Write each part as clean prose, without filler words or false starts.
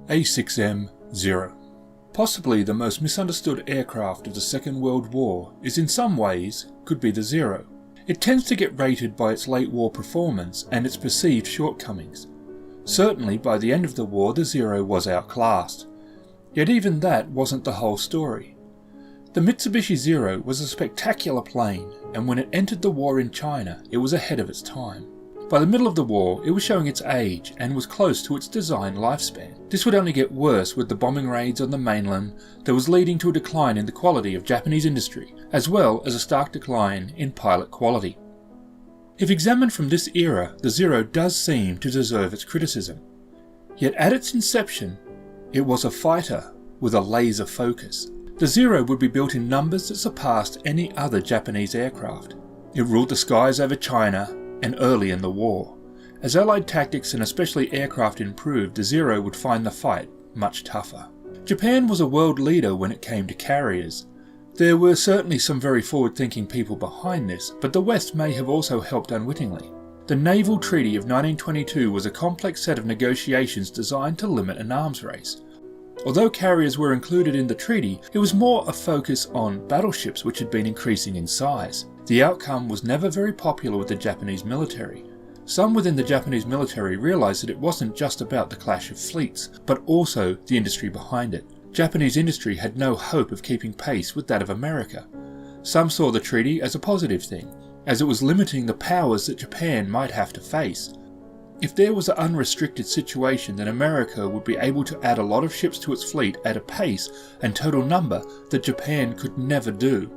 A6M-0. Possibly the most misunderstood aircraft of the Second World War is in some ways could be the Zero. It tends to get rated by its late war performance and its perceived shortcomings. Certainly by the end of the war the Zero was outclassed. Yet even that wasn't the whole story. The Mitsubishi Zero was a spectacular plane, and when it entered the war in China it was ahead of its time. By the middle of the war, it was showing its age and was close to its design lifespan. This would only get worse with the bombing raids on the mainland that was leading to a decline in the quality of Japanese industry, as well as a stark decline in pilot quality. If examined from this era, the Zero does seem to deserve its criticism. Yet at its inception, it was a fighter with a laser focus. The Zero would be built in numbers that surpassed any other Japanese aircraft. It ruled the skies over China and early in the war. As Allied tactics and especially aircraft improved, the Zero would find the fight much tougher. Japan was a world leader when it came to carriers. There were certainly some very forward-thinking people behind this, but the West may have also helped unwittingly. The Naval Treaty of 1922 was a complex set of negotiations designed to limit an arms race. Although carriers were included in the treaty, it was more a focus on battleships which had been increasing in size. The outcome was never very popular with the Japanese military. Some within the Japanese military realised that it wasn't just about the clash of fleets, but also the industry behind it. Japanese industry had no hope of keeping pace with that of America. Some saw the treaty as a positive thing, as it was limiting the powers that Japan might have to face. If there was an unrestricted situation, then America would be able to add a lot of ships to its fleet at a pace and total number that Japan could never do.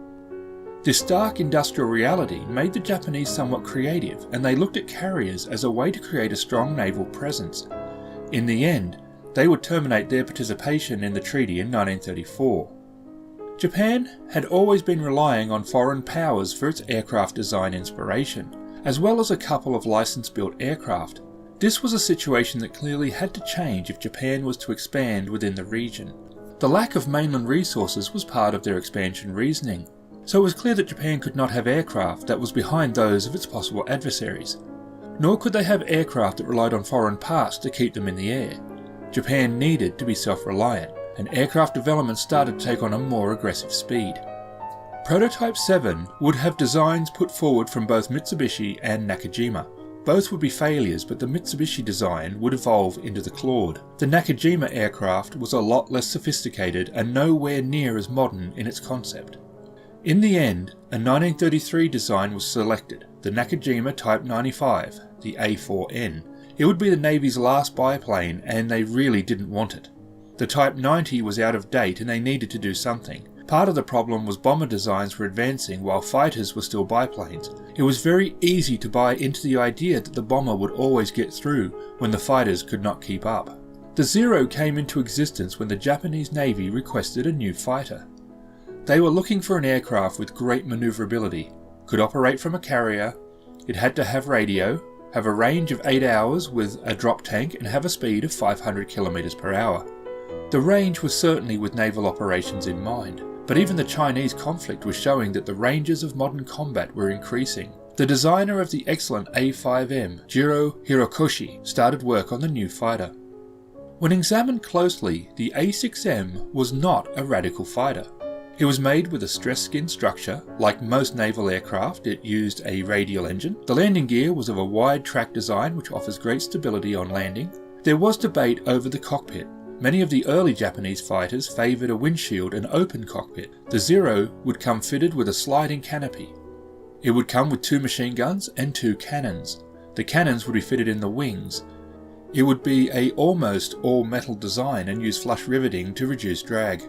This stark industrial reality made the Japanese somewhat creative, and they looked at carriers as a way to create a strong naval presence. In the end, they would terminate their participation in the treaty in 1934. Japan had always been relying on foreign powers for its aircraft design inspiration, as well as a couple of licence-built aircraft. This was a situation that clearly had to change if Japan was to expand within the region. The lack of mainland resources was part of their expansion reasoning, so it was clear that Japan could not have aircraft that was behind those of its possible adversaries. Nor could they have aircraft that relied on foreign parts to keep them in the air. Japan needed to be self-reliant, and aircraft development started to take on a more aggressive speed. Prototype 7 would have designs put forward from both Mitsubishi and Nakajima. Both would be failures, but the Mitsubishi design would evolve into the Claude. The Nakajima aircraft was a lot less sophisticated and nowhere near as modern in its concept. In the end, a 1933 design was selected, the Nakajima Type 95, the A4N. It would be the Navy's last biplane, and they really didn't want it. The Type 90 was out of date and they needed to do something. Part of the problem was bomber designs were advancing while fighters were still biplanes. It was very easy to buy into the idea that the bomber would always get through when the fighters could not keep up. The Zero came into existence when the Japanese Navy requested a new fighter. They were looking for an aircraft with great manoeuvrability, could operate from a carrier, it had to have radio, have a range of 8 hours with a drop tank, and have a speed of 500 km per hour. The range was certainly with naval operations in mind, but even the Chinese conflict was showing that the ranges of modern combat were increasing. The designer of the excellent A5M, Jiro Hirokoshi, started work on the new fighter. When examined closely, the A6M was not a radical fighter. It was made with a stress skin structure. Like most naval aircraft, it used a radial engine. The landing gear was of a wide track design which offers great stability on landing. There was debate over the cockpit. Many of the early Japanese fighters favoured a windshield and open cockpit. The Zero would come fitted with a sliding canopy. It would come with 2 machine guns and 2 cannons. The cannons would be fitted in the wings. It would be a almost all-metal design and use flush riveting to reduce drag.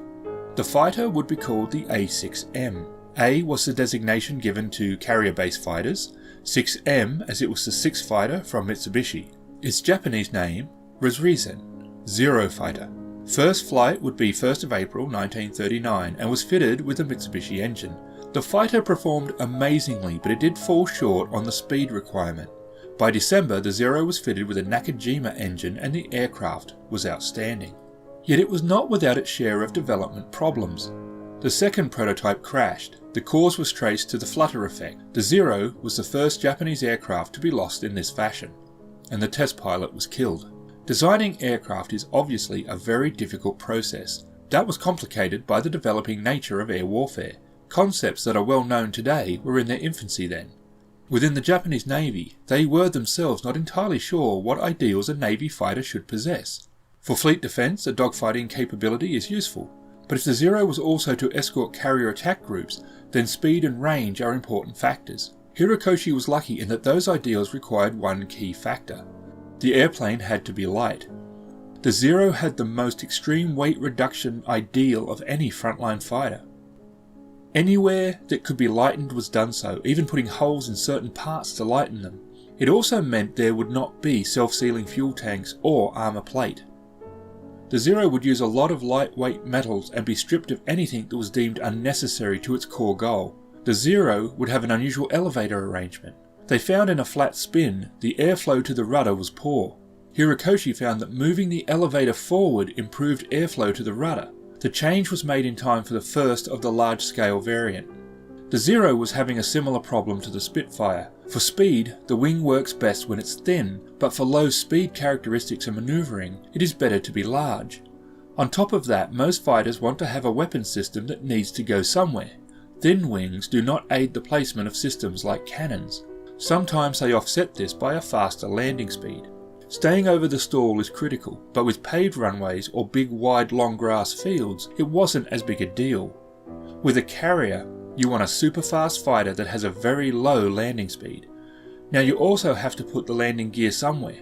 The fighter would be called the A6M. A was the designation given to carrier-based fighters, 6M as it was the 6th fighter from Mitsubishi. Its Japanese name was Risen, Zero Fighter. First flight would be 1st of April 1939 and was fitted with a Mitsubishi engine. The fighter performed amazingly, but it did fall short on the speed requirement. By December, the Zero was fitted with a Nakajima engine and the aircraft was outstanding. Yet it was not without its share of development problems. The second prototype crashed. The cause was traced to the flutter effect. The Zero was the first Japanese aircraft to be lost in this fashion, and the test pilot was killed. Designing aircraft is obviously a very difficult process. That was complicated by the developing nature of air warfare. Concepts that are well known today were in their infancy then. Within the Japanese Navy, they were themselves not entirely sure what ideals a Navy fighter should possess. For fleet defence, a dogfighting capability is useful, but if the Zero was also to escort carrier attack groups, then speed and range are important factors. Hirokoshi was lucky in that those ideals required one key factor. The airplane had to be light. The Zero had the most extreme weight reduction ideal of any frontline fighter. Anywhere that could be lightened was done so, even putting holes in certain parts to lighten them. It also meant there would not be self-sealing fuel tanks or armour plate. The Zero would use a lot of lightweight metals and be stripped of anything that was deemed unnecessary to its core goal. The Zero would have an unusual elevator arrangement. They found in a flat spin, the airflow to the rudder was poor. Hirokoshi found that moving the elevator forward improved airflow to the rudder. The change was made in time for the first of the large-scale variant. The Zero was having a similar problem to the Spitfire. For speed, the wing works best when it's thin, but for low speed characteristics and manoeuvring, it is better to be large. On top of that, most fighters want to have a weapon system that needs to go somewhere. Thin wings do not aid the placement of systems like cannons. Sometimes they offset this by a faster landing speed. Staying over the stall is critical, but with paved runways or big wide long grass fields, it wasn't as big a deal. With a carrier, you want a super fast fighter that has a very low landing speed. Now you also have to put the landing gear somewhere.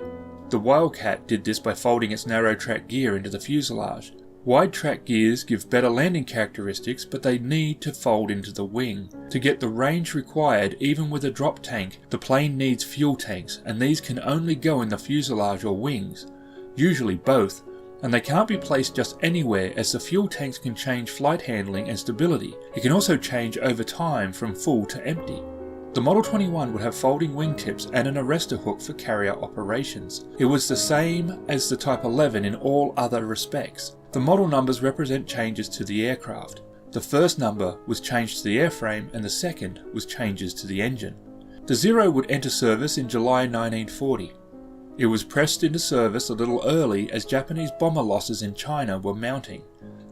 The Wildcat did this by folding its narrow track gear into the fuselage. Wide track gears give better landing characteristics, but they need to fold into the wing. To get the range required, even with a drop tank, the plane needs fuel tanks, and these can only go in the fuselage or wings, usually both, and they can't be placed just anywhere as the fuel tanks can change flight handling and stability. It can also change over time from full to empty. The Model 21 would have folding wingtips and an arrestor hook for carrier operations. It was the same as the Type 11 in all other respects. The model numbers represent changes to the aircraft. The first number was changed to the airframe and the second was changes to the engine. The Zero would enter service in July 1940. It was pressed into service a little early as Japanese bomber losses in China were mounting.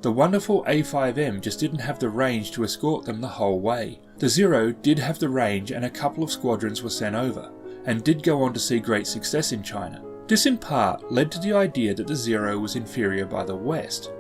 The wonderful A6M just didn't have the range to escort them the whole way. The Zero did have the range and a couple of squadrons were sent over, and did go on to see great success in China. This in part led to the idea that the Zero was inferior by the West.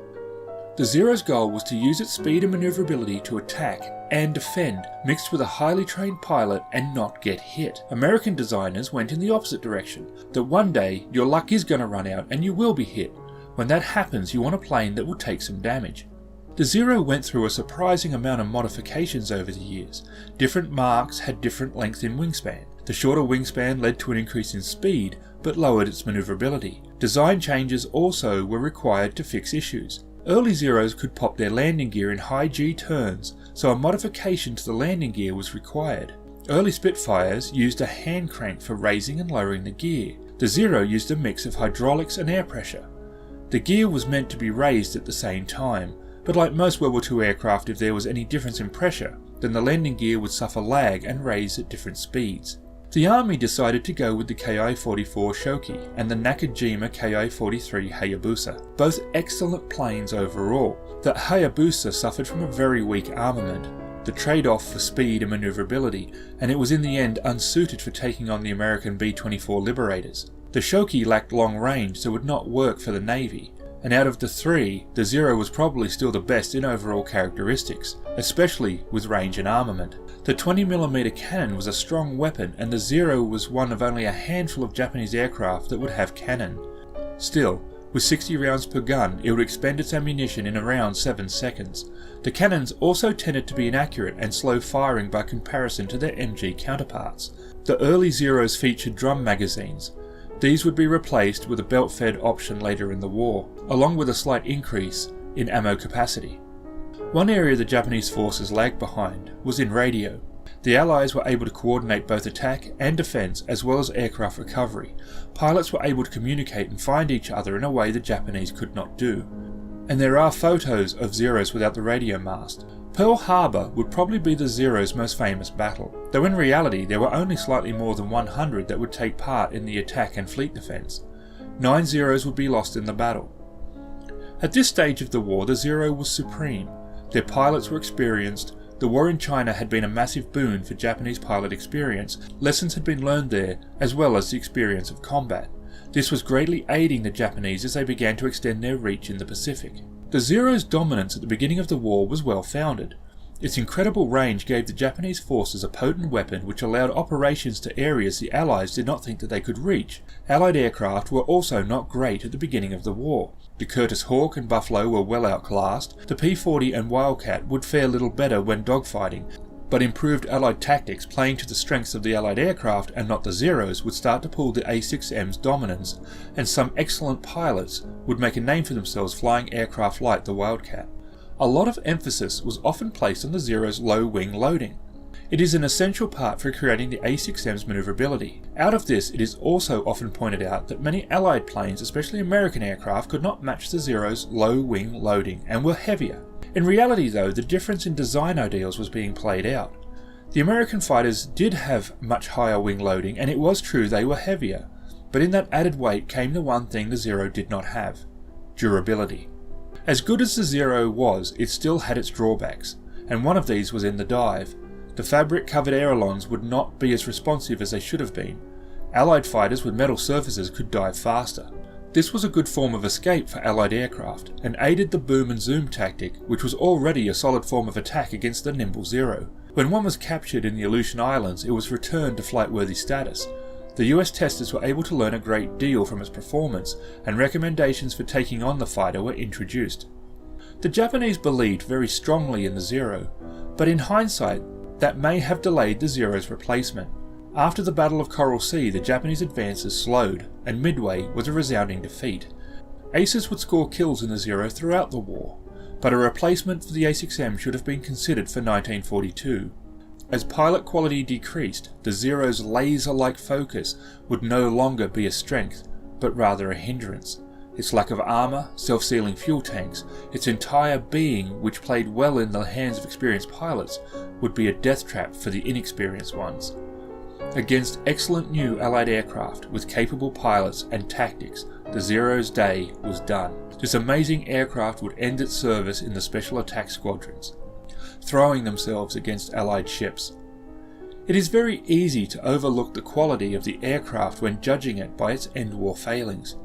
The Zero's goal was to use its speed and manoeuvrability to attack and defend, mixed with a highly trained pilot and not get hit. American designers went in the opposite direction, that one day your luck is going to run out and you will be hit. When that happens, you want a plane that will take some damage. The Zero went through a surprising amount of modifications over the years. Different marks had different length in wingspan. The shorter wingspan led to an increase in speed, but lowered its manoeuvrability. Design changes also were required to fix issues. Early Zeros could pop their landing gear in high G turns, so a modification to the landing gear was required. Early Spitfires used a hand crank for raising and lowering the gear. The Zero used a mix of hydraulics and air pressure. The gear was meant to be raised at the same time, but like most World War II aircraft, if there was any difference in pressure, then the landing gear would suffer lag and raise at different speeds. The Army decided to go with the Ki-44 Shoki and the Nakajima Ki-43 Hayabusa, both excellent planes overall. The Hayabusa suffered from a very weak armament, the trade-off for speed and manoeuvrability, and it was in the end unsuited for taking on the American B-24 Liberators. The Shoki lacked long range, so would not work for the Navy, and out of the three, the Zero was probably still the best in overall characteristics, especially with range and armament. The 20mm cannon was a strong weapon, and the Zero was one of only a handful of Japanese aircraft that would have cannon. Still, with 60 rounds per gun, it would expend its ammunition in around 7 seconds. The cannons also tended to be inaccurate and slow firing by comparison to their MG counterparts. The early Zeros featured drum magazines. These would be replaced with a belt-fed option later in the war, along with a slight increase in ammo capacity. One area the Japanese forces lagged behind was in radio. The Allies were able to coordinate both attack and defence as well as aircraft recovery. Pilots were able to communicate and find each other in a way the Japanese could not do. And there are photos of Zeros without the radio mast. Pearl Harbor would probably be the Zero's most famous battle, though in reality there were only slightly more than 100 that would take part in the attack and fleet defence. 9 Zeros would be lost in the battle. At this stage of the war, the Zero was supreme. Their pilots were experienced. The war in China had been a massive boon for Japanese pilot experience. Lessons had been learned there, as well as the experience of combat. This was greatly aiding the Japanese as they began to extend their reach in the Pacific. The Zero's dominance at the beginning of the war was well founded. Its incredible range gave the Japanese forces a potent weapon which allowed operations to areas the Allies did not think that they could reach. Allied aircraft were also not great at the beginning of the war. The Curtiss Hawk and Buffalo were well outclassed. The P-40 and Wildcat would fare little better when dogfighting, but improved Allied tactics playing to the strengths of the Allied aircraft and not the Zeros would start to pull the A6M's dominance, and some excellent pilots would make a name for themselves flying aircraft like the Wildcat. A lot of emphasis was often placed on the Zero's low wing loading. It is an essential part for creating the A6M's maneuverability. Out of this, it is also often pointed out that many Allied planes, especially American aircraft, could not match the Zero's low wing loading and were heavier. In reality though, the difference in design ideals was being played out. The American fighters did have much higher wing loading, and it was true they were heavier, but in that added weight came the one thing the Zero did not have: durability. As good as the Zero was, it still had its drawbacks, and one of these was in the dive. The fabric-covered ailerons would not be as responsive as they should have been. Allied fighters with metal surfaces could dive faster. This was a good form of escape for Allied aircraft, and aided the boom and zoom tactic, which was already a solid form of attack against the nimble Zero. When one was captured in the Aleutian Islands, it was returned to flight-worthy status. The US testers were able to learn a great deal from its performance, and recommendations for taking on the fighter were introduced. The Japanese believed very strongly in the Zero, but in hindsight, that may have delayed the Zero's replacement. After the Battle of Coral Sea, the Japanese advances slowed, and Midway was a resounding defeat. Aces would score kills in the Zero throughout the war, but a replacement for the A6M should have been considered for 1942. As pilot quality decreased, the Zero's laser-like focus would no longer be a strength, but rather a hindrance. Its lack of armour, self-sealing fuel tanks, its entire being, which played well in the hands of experienced pilots, would be a death trap for the inexperienced ones. Against excellent new Allied aircraft with capable pilots and tactics, the Zero's day was done. This amazing aircraft would end its service in the Special Attack Squadrons, throwing themselves against Allied ships. It is very easy to overlook the quality of the aircraft when judging it by its end-war failings.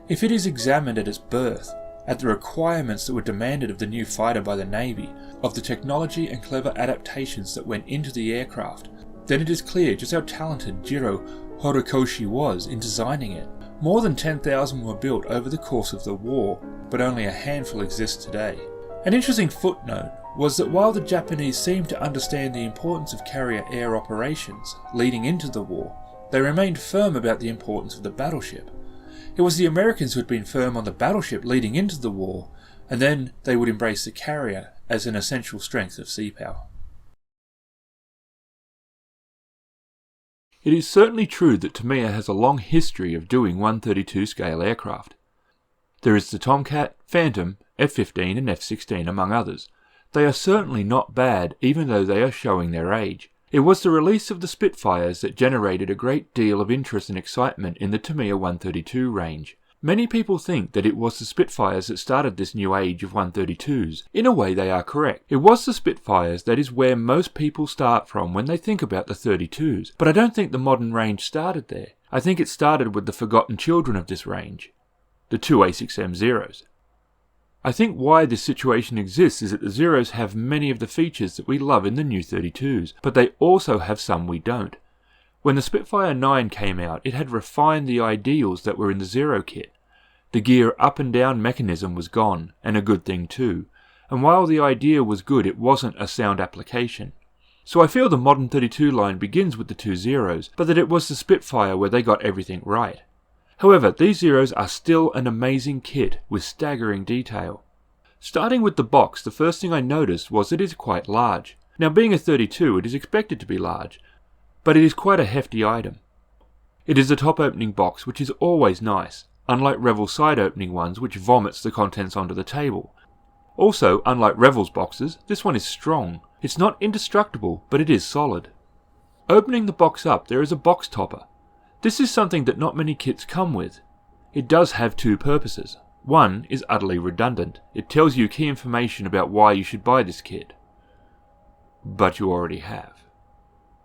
If it is examined at its birth, at the requirements that were demanded of the new fighter by the Navy, of the technology and clever adaptations that went into the aircraft, then it is clear just how talented Jiro Horikoshi was in designing it. More than 10,000 were built over the course of the war, but only a handful exist today. An interesting footnote was that while the Japanese seemed to understand the importance of carrier air operations leading into the war, they remained firm about the importance of the battleship. It was the Americans who had been firm on the battleship leading into the war, and then they would embrace the carrier as an essential strength of sea power. It is certainly true that Tamiya has a long history of doing 132 scale aircraft. There is the Tomcat, Phantom, F-15 and F-16 among others. They are certainly not bad, even though they are showing their age. It was the release of the Spitfires that generated a great deal of interest and excitement in the Tamiya 132 range. Many people think that it was the Spitfires that started this new age of 132s. In a way they are correct. It was the Spitfires that is where most people start from when they think about the 32s, but I don't think the modern range started there. I think it started with the forgotten children of this range, the two A6M Zeros. I think why this situation exists is that the Zeros have many of the features that we love in the new 32s, but they also have some we don't. When the Spitfire 9 came out, it had refined the ideals that were in the Zero kit. The gear up and down mechanism was gone, and a good thing too, and while the idea was good, it wasn't a sound application. So I feel the modern 32 line begins with the two Zeros, but that it was the Spitfire where they got everything right. However, these Zeros are still an amazing kit with staggering detail. Starting with the box, the first thing I noticed was that it is quite large. Now being a 32, it is expected to be large, but it is quite a hefty item. It is a top opening box, which is always nice, unlike Revel's side opening ones which vomits the contents onto the table. Also, unlike Revel's boxes, this one is strong. It's not indestructible, but it is solid. Opening the box up, there is a box topper. This is something that not many kits come with. It does have two purposes. One is utterly redundant. It tells you key information about why you should buy this kit. But you already have.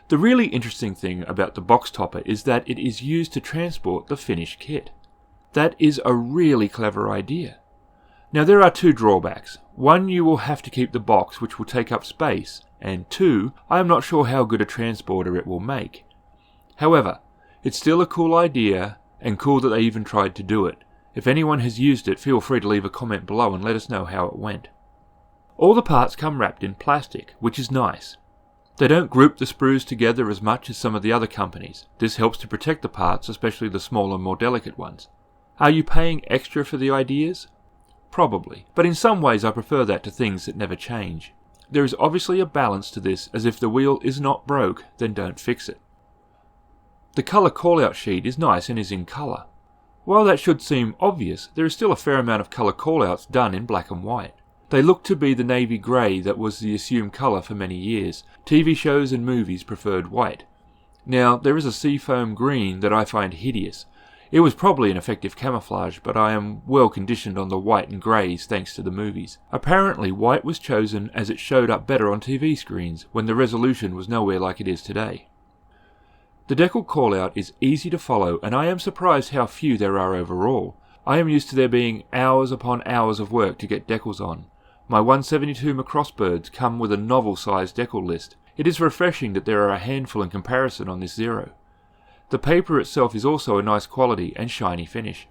The really interesting thing about the box topper is that it is used to transport the finished kit. That is a really clever idea. Now there are two drawbacks. One, you will have to keep the box, which will take up space, and two, I am not sure how good a transporter it will make. However, it's still a cool idea, and cool that they even tried to do it. If anyone has used it, feel free to leave a comment below and let us know how it went. All the parts come wrapped in plastic, which is nice. They don't group the sprues together as much as some of the other companies. This helps to protect the parts, especially the smaller, more delicate ones. Are you paying extra for the ideas? Probably, but in some ways I prefer that to things that never change. There is obviously a balance to this, as if the wheel is not broke, then don't fix it. The colour callout sheet is nice and is in colour. While that should seem obvious, there is still a fair amount of colour callouts done in black and white. They look to be the navy grey that was the assumed colour for many years. TV shows and movies preferred white. Now, there is a seafoam green that I find hideous. It was probably an effective camouflage, but I am well conditioned on the white and greys thanks to the movies. Apparently white was chosen as it showed up better on TV screens, when the resolution was nowhere like it is today. The decal callout is easy to follow, and I am surprised how few there are overall. I am used to there being hours upon hours of work to get decals on. My 172 Macross birds come with a novel-sized decal list. It is refreshing that there are a handful in comparison on this Zero. The paper itself is also a nice quality and shiny finish.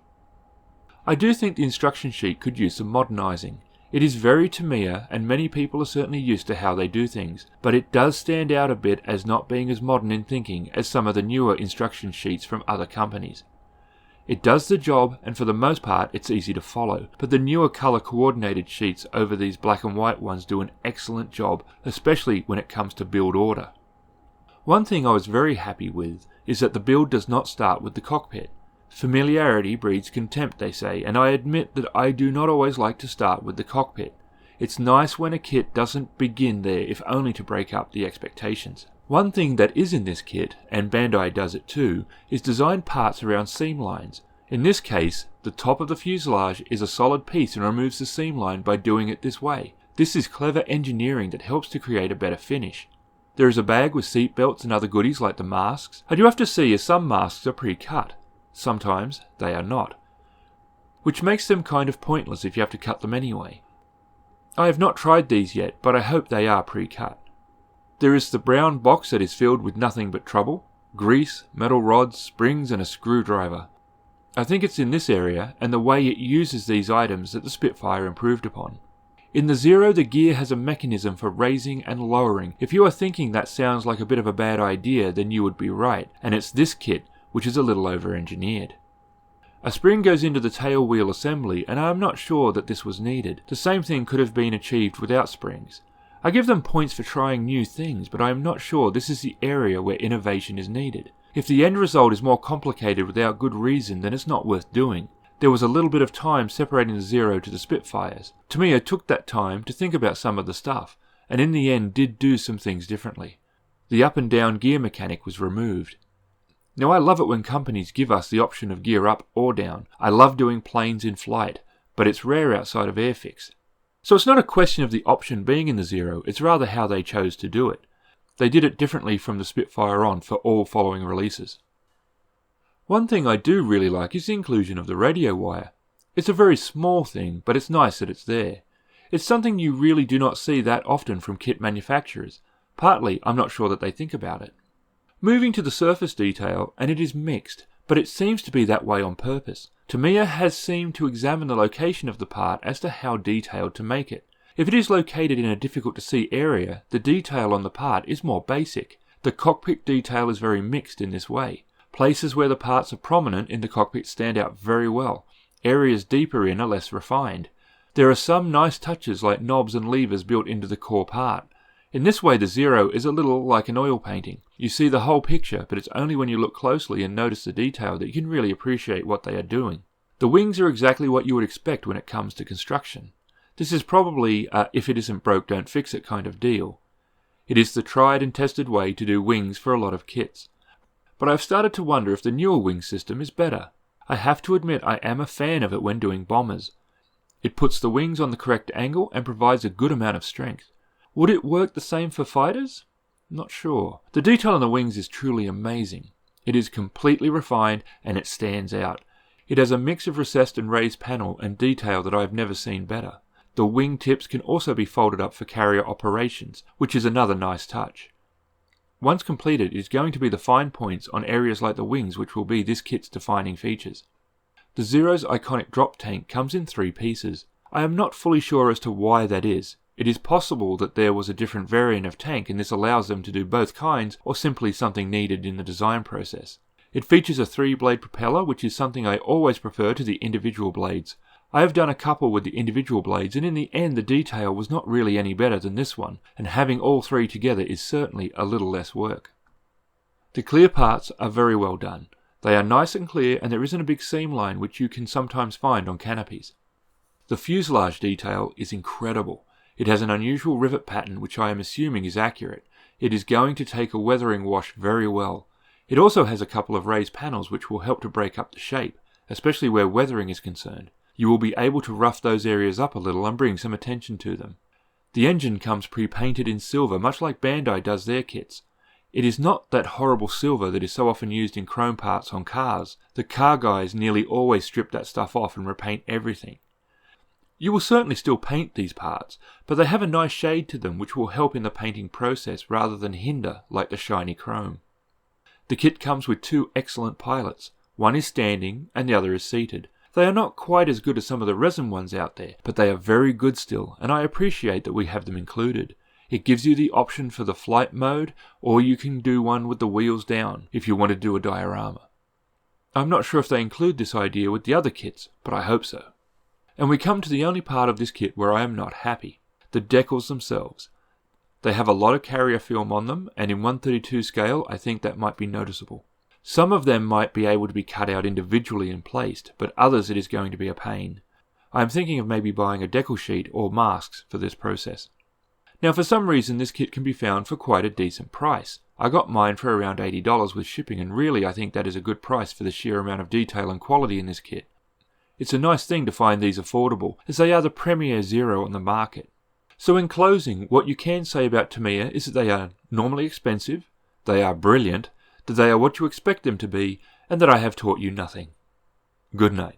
I do think the instruction sheet could use some modernising. It is very Tamiya, and many people are certainly used to how they do things, but it does stand out a bit as not being as modern in thinking as some of the newer instruction sheets from other companies. It does the job, and for the most part it's easy to follow, but the newer colour coordinated sheets over these black and white ones do an excellent job, especially when it comes to build order. One thing I was very happy with is that the build does not start with the cockpit. Familiarity breeds contempt, they say, and I admit that I do not always like to start with the cockpit. It's nice when a kit doesn't begin there, if only to break up the expectations. One thing that is in this kit, and Bandai does it too, is design parts around seam lines. In this case, the top of the fuselage is a solid piece and removes the seam line by doing it this way. This is clever engineering that helps to create a better finish. There is a bag with seat belts and other goodies like the masks. I do have to see as some masks are pre-cut. Sometimes they are not, which makes them kind of pointless if you have to cut them anyway. I have not tried these yet, but I hope they are pre-cut. There is the brown box that is filled with nothing but trouble, grease, metal rods, springs and a screwdriver. I think it's in this area and the way it uses these items that the Spitfire improved upon. In the Zero, the gear has a mechanism for raising and lowering. If you are thinking that sounds like a bit of a bad idea, then you would be right, and it's this kit which is a little over-engineered. A spring goes into the tail wheel assembly, and I am not sure that this was needed. The same thing could have been achieved without springs. I give them points for trying new things, but I am not sure this is the area where innovation is needed. If the end result is more complicated without good reason, then it's not worth doing. There was a little bit of time separating the Zero to the Spitfires. Tamiya took that time to think about some of the stuff, and in the end did do some things differently. The up and down gear mechanic was removed. Now I love it when companies give us the option of gear up or down. I love doing planes in flight, but it's rare outside of airfix. So it's not a question of the option being in the Zero, it's rather how they chose to do it. They did it differently from the Spitfire on for all following releases. One thing I do really like is the inclusion of the radio wire. It's a very small thing, but it's nice that it's there. It's something you really do not see that often from kit manufacturers. Partly, I'm not sure that they think about it. Moving to the surface detail, and it is mixed, but it seems to be that way on purpose. Tamiya has seemed to examine the location of the part as to how detailed to make it. If it is located in a difficult to see area, the detail on the part is more basic. The cockpit detail is very mixed in this way. Places where the parts are prominent in the cockpit stand out very well. Areas deeper in are less refined. There are some nice touches like knobs and levers built into the core part. In this way the Zero is a little like an oil painting. You see the whole picture, but it's only when you look closely and notice the detail that you can really appreciate what they are doing. The wings are exactly what you would expect when it comes to construction. This is probably a if it isn't broke don't fix it kind of deal. It is the tried and tested way to do wings for a lot of kits. But I've started to wonder if the newer wing system is better. I have to admit I am a fan of it when doing bombers. It puts the wings on the correct angle and provides a good amount of strength. Would it work the same for fighters? Not sure. The detail on the wings is truly amazing. It is completely refined and it stands out. It has a mix of recessed and raised panel and detail that I have never seen better. The wing tips can also be folded up for carrier operations, which is another nice touch. Once completed, it is going to be the fine points on areas like the wings which will be this kit's defining features. The Zero's iconic drop tank comes in 3 pieces. I am not fully sure as to why that is. It is possible that there was a different variant of tank and this allows them to do both kinds, or simply something needed in the design process. It features a 3-blade propeller, which is something I always prefer to the individual blades. I have done a couple with the individual blades and in the end the detail was not really any better than this one, and having all 3 together is certainly a little less work. The clear parts are very well done. They are nice and clear and there isn't a big seam line which you can sometimes find on canopies. The fuselage detail is incredible. It has an unusual rivet pattern which I am assuming is accurate. It is going to take a weathering wash very well. It also has a couple of raised panels which will help to break up the shape, especially where weathering is concerned. You will be able to rough those areas up a little and bring some attention to them. The engine comes pre-painted in silver, much like Bandai does their kits. It is not that horrible silver that is so often used in chrome parts on cars. The car guys nearly always strip that stuff off and repaint everything. You will certainly still paint these parts, but they have a nice shade to them which will help in the painting process rather than hinder like the shiny chrome. The kit comes with 2 excellent pilots. One is standing and the other is seated. They are not quite as good as some of the resin ones out there, but they are very good still, and I appreciate that we have them included. It gives you the option for the flight mode, or you can do one with the wheels down if you want to do a diorama. I'm not sure if they include this idea with the other kits, but I hope so. And we come to the only part of this kit where I am not happy, the decals themselves. They have a lot of carrier film on them, and in 1/32 scale I think that might be noticeable. Some of them might be able to be cut out individually and placed, but others it is going to be a pain. I am thinking of maybe buying a decal sheet or masks for this process. Now for some reason this kit can be found for quite a decent price. I got mine for around $80 with shipping, and really I think that is a good price for the sheer amount of detail and quality in this kit. It's a nice thing to find these affordable, as they are the premier Zero on the market. So in closing, what you can say about Tamiya is that they are normally expensive, they are brilliant, that they are what you expect them to be, and that I have taught you nothing. Good night.